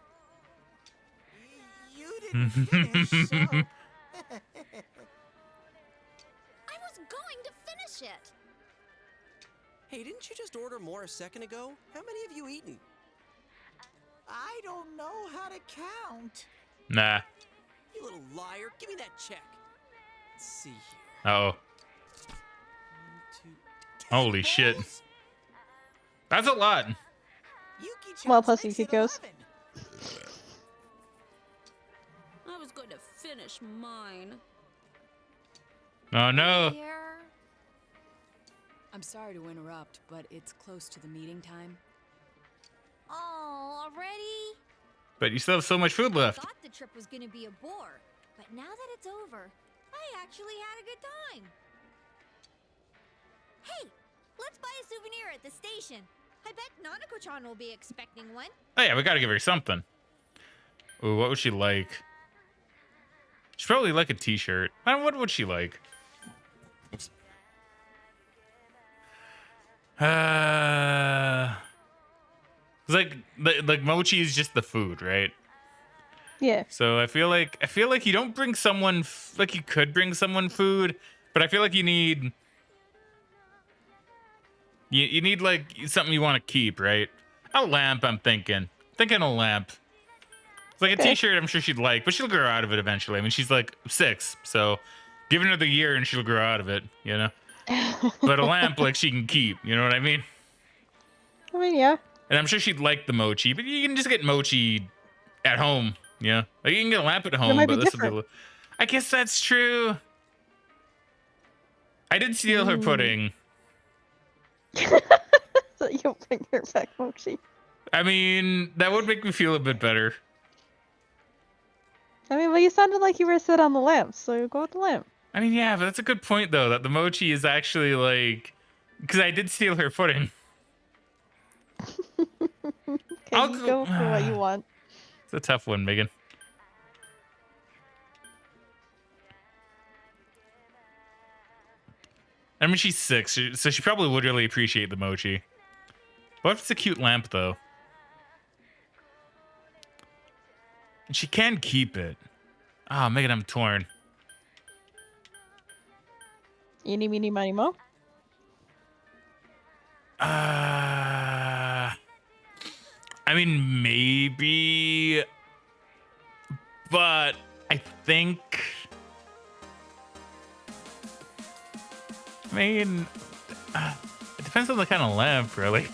You didn't finish, so... I was going to finish it. Hey, didn't you just order more a second ago? How many have you eaten? I don't know how to count. Nah. You little liar. Give me that check. Let's see here. Uh-oh. 1, 2, 10 Holy shit. bowls? That's a lot. Well, plus Yuki goes. I was going to finish mine. Oh no. I'm sorry to interrupt, but it's close to the meeting time. Oh, already? But you still have so much food I left. thought the trip was gonna be a bore, but now that it's over, I actually had a good time. Hey, let's buy a souvenir at the station. I bet Nanako-chan will be expecting one. Oh yeah, we gotta give her something. Ooh, what would she like? She'd probably like a t-shirt. What would she like? Oops. It's like mochi is just the food, right? Yeah. So I feel like you don't bring someone like you could bring someone food, but I feel like you need like something you want to keep, right? A lamp, I'm thinking a lamp. It's like a t-shirt I'm sure she'd like, but she'll grow out of it eventually. I mean, she's like 6, so give her the year and she'll grow out of it, you know? But a lamp, like, she can keep, you know what I mean? I mean, yeah. And I'm sure she'd like the mochi, but you can just get mochi at home, you know? Like, you can get a lamp at home, might but be this will be different. I guess that's true. I did steal her pudding. So you'll bring her back mochi. I mean, that would make me feel a bit better. I mean, but you sounded like you were sit on the lamp, so go with the lamp. I mean, yeah, but that's a good point though. That the mochi is actually like, because I did steal her footing. Okay, you go for what you want. It's a tough one, Megan. I mean, she's 6, so she probably would really appreciate the mochi. What if it's a cute lamp, though? And she can keep it. Ah, oh, Megan, I'm torn. Eeny, meeny, miny, mo? I mean, maybe. But I think... I mean, it depends on the kind of lamp, really.